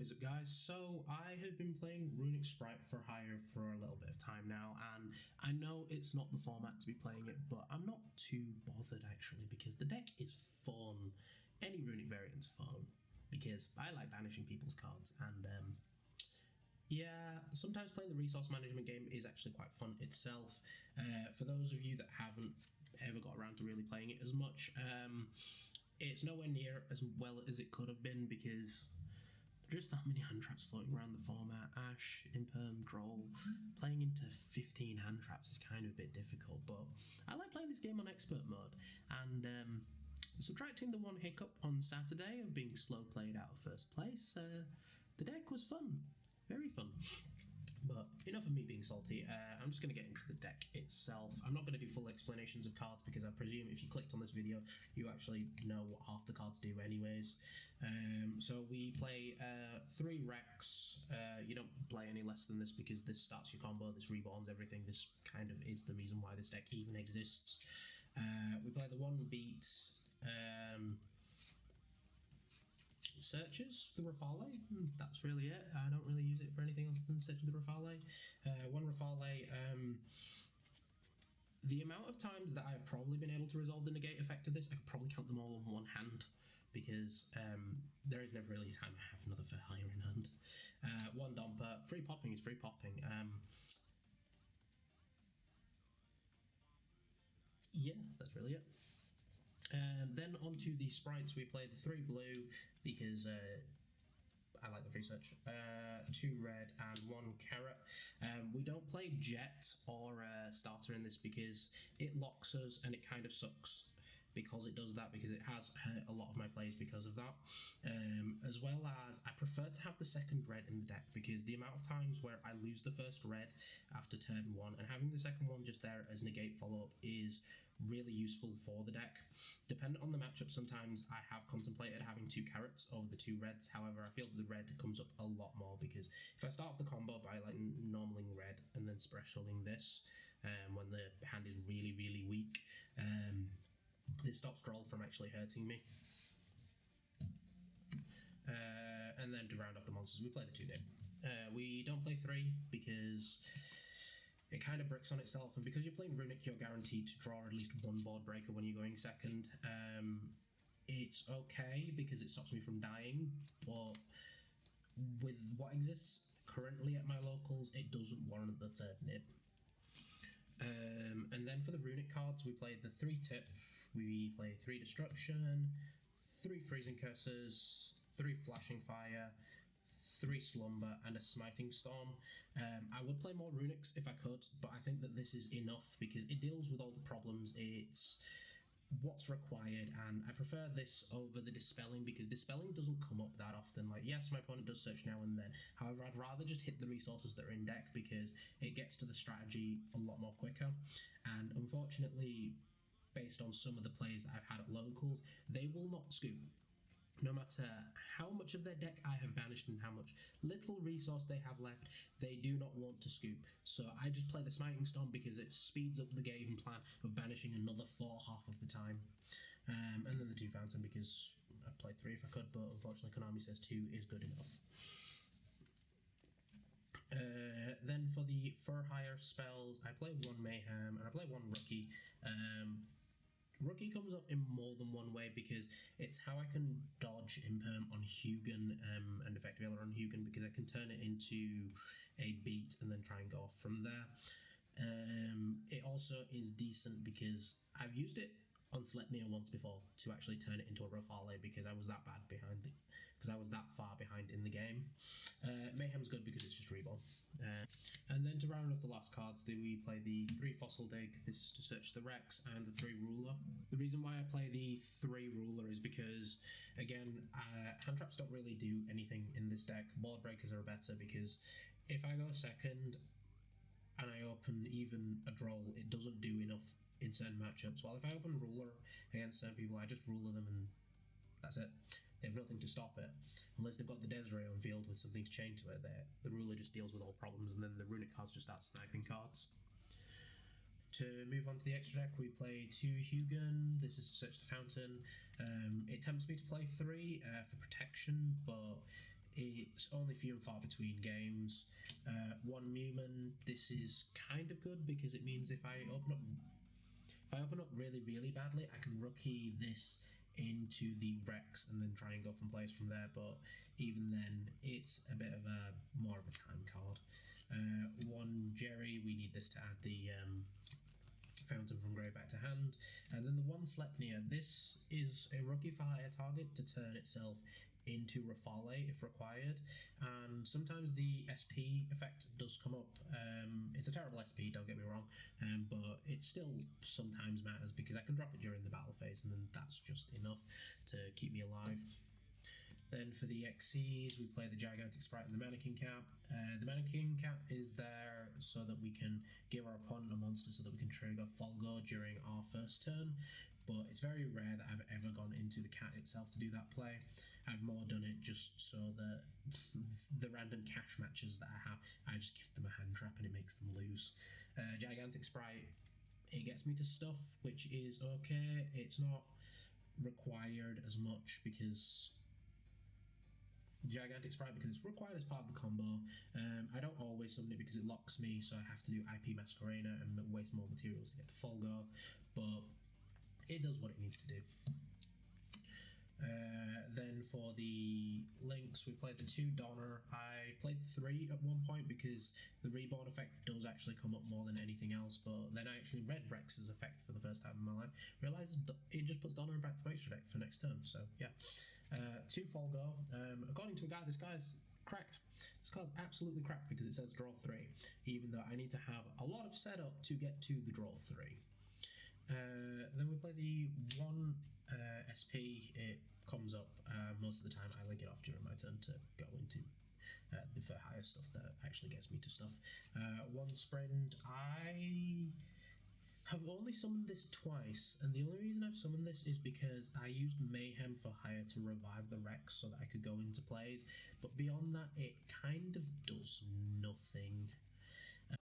is up, guys? So I have been playing Runic Spright for hire for a little bit of time now, and I know it's not the format to be playing it, but I'm not too bothered actually, because the deck is fun. Any Runic variant's fun, because I like banishing people's cards, and yeah, sometimes playing the resource management game is actually quite fun itself. For those of you that haven't ever got around to really playing it as much, it's nowhere near as well as it could have been, because just that many hand traps floating around the format. Ash, Imperm, Droll, playing into 15 hand traps is kind of a bit difficult, but I like playing this game on expert mode, and subtracting the one hiccup on Saturday of being slow played out of first place, the deck was fun. Very fun. But enough of me being salty, I'm just going to get into the deck itself. I'm not going to do full explanations of cards, because I presume if you clicked on this video, you actually know what half the cards do anyways. So we play 3 Rex. You don't play any less than this, because this starts your combo, this reborns everything. This kind of is the reason why this deck even exists. We play the 1 beat Searches, the Rafale. That's really it. I don't really use it for anything other than Search the Rafale. 1 Rafale. The amount of times that I've probably been able to resolve the negate effect of this, I could probably count them all on one hand, because there is never really a time I have another for hire in hand. 1 Domper. Free popping is free popping. Yeah, that's really it. Then onto the Sprites, we played the 3 blue, because I like the free search, 2 red and 1 carrot. We don't play Jet or Starter in this, because it locks us, and it kind of sucks because it does that, because it has hurt a lot of my plays because of that. As well as, I prefer to have the 2nd red in the deck, because the amount of times where I lose the 1st red after turn 1, and having the 2nd one just there as negate follow-up is really useful for the deck. Dependent on the matchup, sometimes I have contemplated having 2 carrots over the 2 reds. However, I feel that the red comes up a lot more, because if I start off the combo by like normaling red and then specialing this, when the hand is really, really weak, it stops Droll from actually hurting me. And then to round off the monsters, we play the 2 dip. We don't play 3, because it kind of bricks on itself, and because you're playing Runic, you're guaranteed to draw at least 1 board breaker when you're going 2nd. It's okay, because it stops me from dying, but with what exists currently at my locals, it doesn't warrant the 3rd nib. And then for the Runic cards, we played the 3 tip. We play 3 Destruction, 3 Freezing Curses, 3 Flashing Fire, 3 Slumber, and a Smiting Storm. I would play more Runics if I could, but I think that this is enough, because it deals with all the problems. It's what's required, and I prefer this over the Dispelling, because Dispelling doesn't come up that often. Like, yes, my opponent does search now and then. However, I'd rather just hit the resources that are in deck, because it gets to the strategy a lot more quicker. And unfortunately, based on some of the plays that I've had at locals, they will not scoop. No matter how much of their deck I have banished and how much little resource they have left, they do not want to scoop. So I just play the Smiting Storm, because it speeds up the game plan of banishing another 4 half of the time. And then the 2 Fountain, because I'd play 3 if I could, but unfortunately Konami says 2 is good enough. Then for the for hire spells, I play 1 Mayhem and I play 1 Rookie. Rookie comes up in more than one way, because it's how I can dodge Imperm on Hugin and Effective Healer on Hugin, because I can turn it into a beat and then try and go off from there. It also is decent, because I've used it on Sleipnir once before to actually turn it into a Rafale, because I was that bad behind because I was that far behind in the game. Mayhem's good because it's just reborn. And then to round off the last cards, we play the 3 Fossil Dig. This is to search the Rex, and the 3 Ruler. The reason why I play the 3 Ruler is because, again, hand traps don't really do anything in this deck. Board breakers are better, because if I go 2nd and I open even a Droll, it doesn't do enough in certain matchups. While if I open Ruler against certain people, I just ruler them and that's it. They have nothing to stop it. Unless they've got the Desiree on field with something's chained to it, the Ruler just deals with all problems, and then the Runic cards just start sniping cards. To move on to the extra deck, we play 2 Hugin. This is to search the Fountain. It tempts me to play 3 for protection, but it's only few and far between games. One Muman, this is kind of good because it means if I open up really, really badly, I can rookie this into the Rex and then try and go from place from there, but even then it's a bit of a more of a time card. One Jerry, we need this to add the Fountain from grave back to hand, and then the one Sleipnir, this is a rookie for higher target to turn itself into Rafale if required, and sometimes the SP effect does come up. It's a terrible SP, don't get me wrong, but it still sometimes matters because I can drop it during the battle phase and then that's just enough to keep me alive. Then for the XCs, we play the Gigantic Spright and the Mannequin Cat. The Mannequin Cat is there so that we can give our opponent a monster so that we can trigger Folgo during our first turn, but it's very rare that I've ever gone into the cat itself to do that play. I've more done it just so that the random cash matches that I have, I just give them a hand trap and it makes them lose. Gigantic Spright, it gets me to stuff, which is okay. It's not required as much because Gigantic Spright, because it's required as part of the combo. I don't always summon it because it locks me, so I have to do IP Masquerena and waste more materials to get to Folgo, but it does what it needs to do. Then for the links, we played the 2 Donner. I played 3 at one point because the reborn effect does actually come up more than anything else, but then I actually read Rex's effect for the first time in my life. Realised it just puts Donner back to my extra deck for next turn, so yeah. 2 Folgo. According to a guy, this guy's cracked. This card's absolutely cracked because it says draw 3, even though I need to have a lot of setup to get to the draw 3. Then we play the 1 SP. It comes up most of the time. I link it off during my turn to go into the for higher stuff that actually gets me to stuff. 1 Sprint. I have only summoned this twice, and the only reason I've summoned this is because I used Mayhem for hire to revive the Rex so that I could go into plays, but beyond that it kind of does nothing.